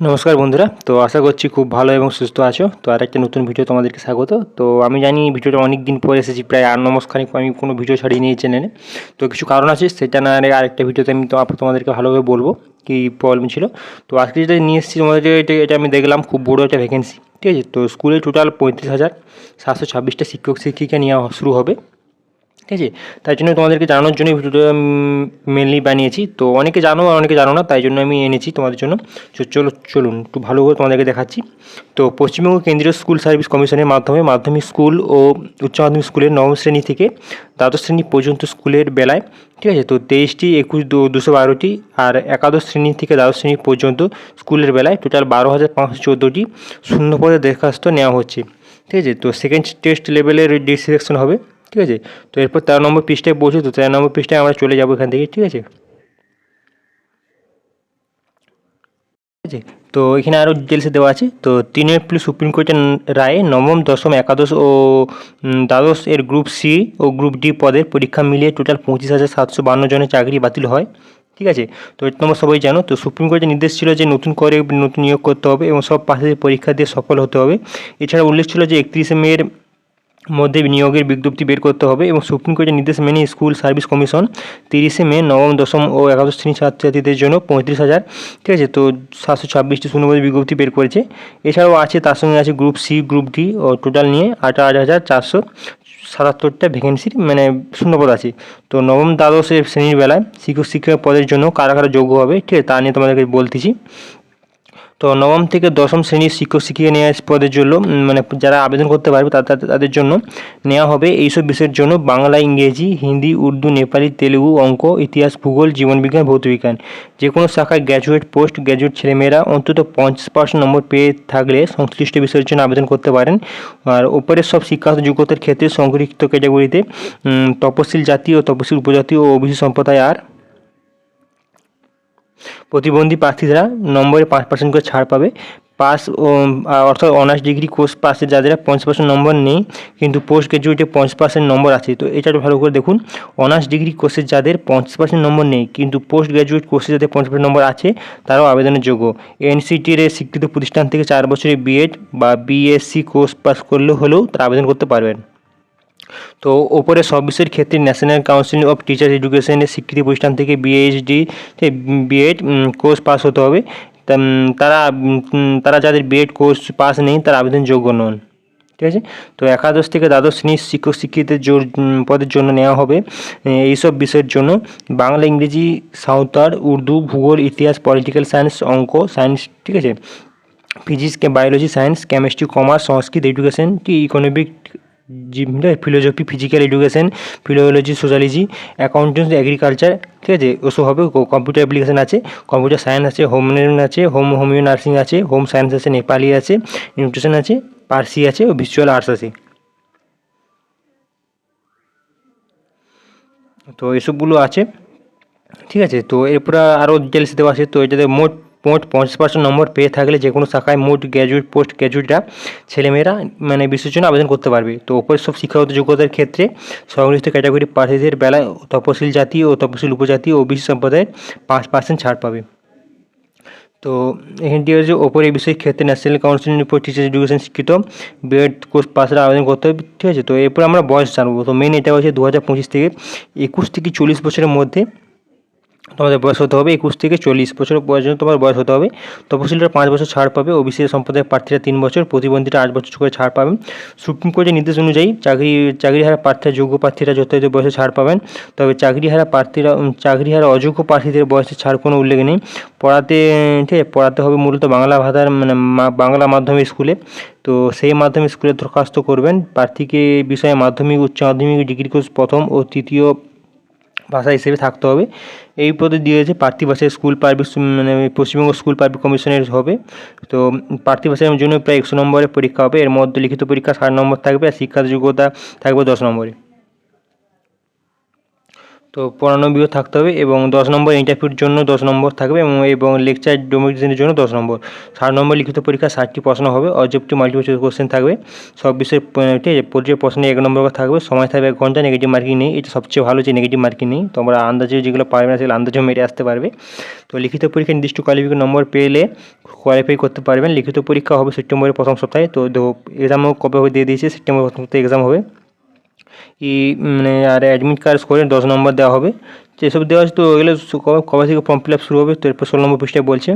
নমস্কার বন্ধুরা, তো আশা করছি খুব ভালো এবং সুস্থ আছো। তো আরেকটা নতুন ভিডিও তোমাদেরকে স্বাগত। তো আমি জানি ভিডিওটা অনেক দিন পর এসেছি, প্রায় ৮ মাসখানেক আমি কোনো ভিডিও ছাড়িয়ে নিয়ে চ্যানেলে। তো কিছু কারণ আছে, সেটা না এর আরেকটা ভিডিওতে আমি তোমাদেরকে ভালোভাবে বলবো কী প্রবলেম ছিল। তো আজকে যেটা নিয়ে এসেছি তোমাদের, এটা আমি দেখলাম খুব বড়ো একটা ভ্যাকেন্সি, ঠিক আছে। তো স্কুলে টোটাল 35,726টা শিক্ষক শিক্ষিকা নেওয়া শুরু হবে, ঠিক আছে। তাই জন্য তোমাদেরকে জানানোর জন্য ভিডিওটা মেনলি বানিয়েছি। তো অনেকে জানো আর অনেকে জানো না, তাই জন্য আমি এনেছি তোমাদের জন্য। চলুন একটু ভালো করে তোমাদেরকে দেখাচ্ছি। তো পশ্চিমবঙ্গ কেন্দ্রীয় স্কুল সার্ভিস কমিশনের মাধ্যমে মাধ্যমিক স্কুল ও উচ্চ মাধ্যমিক স্কুলের নবম শ্রেণী থেকে দ্বাদশ শ্রেণী পর্যন্ত স্কুলের বেলায়, ঠিক আছে। তো 23টি 21 212টি আর একাদশ শ্রেণী থেকে দ্বাদশ শ্রেণী পর্যন্ত স্কুলের বেলায় টোটাল 12,514টি শূন্যপদে দরখাস্ত নেওয়া হচ্ছে, ঠিক আছে। তো সেকেন্ড টেস্ট লেভেলের সিলেকশন হবে, ঠিক আছে। তো এরপর 13 নম্বর পৃষ্ঠায় পৌঁছে, তো 13 নম্বর পৃষ্ঠায় আমরা চলে যাবো এখান থেকে, ঠিক আছে। ঠিক আছে, তো এখানে আরও ডিটেলসে দেওয়া আছে। তো 3 এপ্রিল সুপ্রিম কোর্টের রায়ে নবম, দশম, একাদশ ও দ্বাদশ এর গ্রুপ সি ও গ্রুপ ডি পদের পরীক্ষা মিলিয়ে টোটাল 25,752 জনের চাকরি বাতিল হয়, ঠিক আছে। তো এটা তোমরা সবাই জানো। তো সুপ্রিম কোর্টের নির্দেশ ছিল যে নতুন নিয়োগ করতে হবে এবং সব প্রার্থীদের পরীক্ষা দিয়ে সফল হতে হবে। এছাড়া উল্লেখ ছিল যে 31শে মের মধ্যে নিয়োগের বিজ্ঞপ্তি বের করতে হবে এবং সুপ্রিম কোর্টের নির্দেশ মেনে স্কুল সার্ভিস কমিশন 30শে মে নবম, দশম ও একাদশ শ্রেণীর ছাত্রছাত্রীদের জন্য 35,000, ঠিক আছে, তো 726টি শূন্যপদের বিজ্ঞপ্তি বের করেছে। এছাড়াও আছে, তার সঙ্গে আছে গ্রুপ সি, গ্রুপ ডি ও টোটাল নিয়ে 58,477টা ভ্যাকেন্সির শূন্যপদ আছে। তো নবম, দ্বাদশের শ্রেণীর বেলায় শিক্ষক পদের জন্য কারা কারা যোগ্য হবে, ঠিক আছে, তা নিয়ে তোমাদেরকে বলতেছি। তো নবম থেকে দশম শ্রেণীর শিক্ষক শিক্ষিকা নেওয়া পদের জন্য যারা আবেদন করতে পারবে তাদের জন্য নেওয়া হবে এইসব বিষয়ের জন্য বাংলা, ইংরেজি, হিন্দি, উর্দু, নেপালি, তেলুগু, অঙ্ক, ইতিহাস, ভূগোল, জীবনবিজ্ঞান, ভৌতবিজ্ঞান। যে কোনো শাখায় গ্র্যাজুয়েট, পোস্ট গ্র্যাজুয়েট ছেলেমেয়েরা অন্তত 50% নম্বর পেয়ে থাকলে সংশ্লিষ্ট বিষয়ের জন্য আবেদন করতে পারেন। আর ওপরের সব শিক্ষাগত যোগ্যতার ক্ষেত্রে সংরক্ষিত ক্যাটাগরিতে তপশিল জাতি ও তপশিল উপজাতি ও ওবিসি সম্প্রদায় আর প্রতিবন্ধী প্রার্থীরা নম্বরে 5% করে ছাড় পাবে। পাস ও অর্থাৎ অনার্স ডিগ্রি কোর্স পাসে যাদের 50% নম্বর নেই কিন্তু পোস্ট গ্র্যাজুয়েটে 50% নম্বর আছে। তো এটা ভালো করে দেখুন, অনার্স ডিগ্রি কোর্সে যাদের 50% নম্বর নেই কিন্তু পোস্ট গ্র্যাজুয়েট কোর্সে যাদের 50% নম্বর আছে তারাও আবেদনের যোগ্য। এনসিটির স্বীকৃত প্রতিষ্ঠান থেকে 4 বছরের বিএড বা বিএসসি কোর্স পাস করলে হলেও তারা আবেদন করতে পারবেন। তো ওপরে সব বিষয়ের ক্ষেত্রে ন্যাশনাল কাউন্সিল অফ টিচার এডুকেশনের স্বীকৃতি প্রতিষ্ঠান থেকে বিএড কোর্স পাস হতে হবে। তারা যাদের বিএড কোর্স পাস নেই তারা আবেদনযোগ্য নন, ঠিক আছে। তো একাদশ থেকে দ্বাদশ শ্রেণীর শিক্ষক শিক্ষিতের পদের জন্য নেওয়া হবে এইসব বিষয়ের জন্য বাংলা, ইংরেজি, সাঁওতাল, উর্দু, ভূগোল, ইতিহাস, পলিটিক্যাল সায়েন্স, অঙ্ক, সায়েন্স, ঠিক আছে, physics, biology, science, chemistry, commerce, Sanskrit, education, economic, philosophy, physical education, philology, sociology, accountancy, agriculture, ঠিক আছে, ওসব হবে। কম্পিউটার অ্যাপ্লিকেশন আছে, কম্পিউটার সায়েন্স আছে, হোমিও আছে, হোমিও নার্সিং আছে, হোম সায়েন্স আছে, নেপালি আছে, নিউট্রিশন আছে, পার্সি আছে ও ভিজুয়াল আর্টস আছে। তো এসবগুলো আছে, ঠিক আছে। তো এরপরে আরও ডিটেলস দেওয়া আছে। তো এটাতে মোট 50% নম্বর পেয়ে থাকলে যে কোনো শাখায় মোট গ্র্যাজুয়েট, পোস্ট গ্র্যাজুয়েটরা ছেলেমেয়েরা বিষয়ের জন্য আবেদন করতে পারবে। তো ওপরের সব শিক্ষাগত যোগ্যতার ক্ষেত্রে সংশ্লিষ্ট ক্যাটাগরি প্রার্থীদের বেলায় তপশিল জাতি ও তপশিল উপজাতি ও ওবিসি সম্প্রদায়ের 5% ছাড় পাবে। তো এখানটি হচ্ছে ওপরে এই বিষয়ের ক্ষেত্রে national council for teacher education স্বীকৃত বিএড কোর্স পাসের আবেদন করতে হবে, ঠিক আছে। তো এরপর আমরা বয়স জানবো। তো মেন এটা হচ্ছে 2025 থেকে 21 থেকে 40 বছরের মধ্যে তোমাদের বয়স হতে হবে। 21 থেকে 40 বছর পর্যন্ত তোমার বয়স হতে হবে। তপশিলরা 5 বছর ছাড় পাবে, ওবিসি সম্প্রদায়ের প্রার্থীরা 3 বছর, প্রতিবন্ধীরা 8 বছর করে ছাড় পাবেন। সুপ্রিম কোর্টের নির্দেশ অনুযায়ী চাকরিহারা প্রার্থীরা, যোগ্য প্রার্থীরা যথাযথ বয়সে ছাড় পাবেন। তবে চাকরিহারা অযোগ্য প্রার্থীদের বয়সে ছাড় কোনো উল্লেখ নেই। ঠিক আছে, পড়াতে হবে মূলত বাংলা ভাষার বাংলা মাধ্যমিক স্কুলে। তো সেই মাধ্যমিক স্কুলে দরখাস্ত করবেন। প্রার্থীকে বিষয়ে মাধ্যমিক, উচ্চ মাধ্যমিক, ডিগ্রি কোর্স প্রথম ও তৃতীয় ভাষা হিসেবে থাকতে হবে। এই পদে দিয়েছে প্রার্থী ভাষায় school private Paschimbanga school private কমিশনের হবে। তো প্রার্থী ভাষার জন্য প্রায় 100 নম্বরের পরীক্ষা হবে। এর মধ্যে লিখিত পরীক্ষা 60 নম্বর থাকবে আর শিক্ষার যোগ্যতা থাকবে 10 নম্বরে। তো 95 থাকতে হবে এবং 10 নম্বর ইন্টারভিউর জন্য 10 নম্বর থাকবে এবং লেকচার ডেমোক্রেশনের জন্য 10 নম্বর। 60 নম্বর লিখিত পরীক্ষা 60টি প্রশ্ন হবে, অবজেক্টিভ মাল্টিপল চয়েস কোশ্চেন থাকবে সব বিষয়ের। ঠিক আছে, প্রতিটি প্রশ্নে 1 নম্বর করে থাকবে, সময় থাকবে 1 ঘন্টা, নেগেটিভ মার্কিং নেই। এটা সবচেয়ে ভালো যে নেগেটিভ মার্কিং নেই, তোমরা আন্দাজে যেগুলো পারবে না সেগুলো আন্দাজেও মেরে আসতে পারবে। তো লিখিত পরীক্ষায় নির্দিষ্ট কোয়ালিফিকেশন নম্বর পেলে কোয়ালিফাই করতে পারবেন। লিখিত পরীক্ষা হবে সেপ্টেম্বরের প্রথম সপ্তাহে। তো এক্সামও কবে হবে দিয়ে দিয়েছে, সেপ্টেম্বর প্রথম সপ্তাহে এক্সাম হবে। মানে আর অ্যাডমিট কার্ড করে 10 নম্বর দেওয়া হবে। তো এসব দেওয়া আছে। তো এগুলো কবে থেকে ফর্ম ফিল আপ শুরু হবে, তো এরপর 16 নম্বর পৃষ্ঠায় বলছে।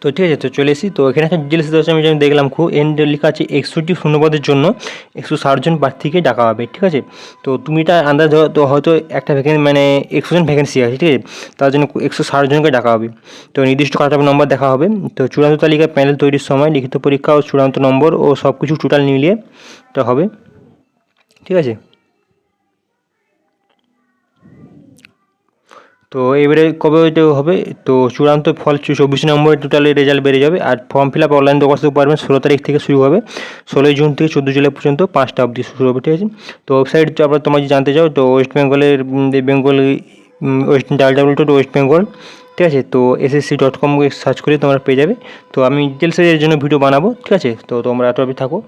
তো ঠিক আছে, তো চলে এসি। তো এখানে একটা ডিটেলস দেওয়া আছে, আমি যেমন দেখলাম খুব এন্ড লেখা আছে 61টি শূন্যপদের জন্য 160 জন প্রার্থীকে ডাকা হবে। ঠিক আছে, তো তুমি এটা আন্দাজ তো হয়তো একটা মানে 100 জন ভ্যাকেন্সি আছে, ঠিক আছে, তার জন্য 160 জনকে ডাকা হবে। তো নির্দিষ্ট কাট অফ নম্বর দেখা হবে। তো চূড়ান্ত তালিকা প্যানেল তৈরির সময় লিখিত পরীক্ষা ও চূড়ান্ত নম্বর ও সব কিছু টোটাল মিলিয়ে তো হবে। ঠিক আছে, তো এবারে কবে ওইটা হবে, তো চূড়ান্ত ফল 24 নম্বরে টোটালি রেজাল্ট বেরিয়ে যাবে। আর ফর্ম ফিল আপ অনলাইন করতে পারবেন 16 তারিখ থেকে শুরু হবে, 16 জুন থেকে 14 জুলাই পর্যন্ত 5টা অবধি শুরু হবে। ঠিক আছে, তো ওয়েবসাইট আপনার তোমরা যদি জানতে চাও তো ওয়েস্ট বেঙ্গলের ওয়েস্ট বেঙ্গল, ঠিক আছে, তো ssc.com সার্চ করে তোমরা পেয়ে যাবে। তো আমি ডিটেলসের জন্য ভিডিও বানাবো। ঠিক আছে, তো তোমরা এত থাকো।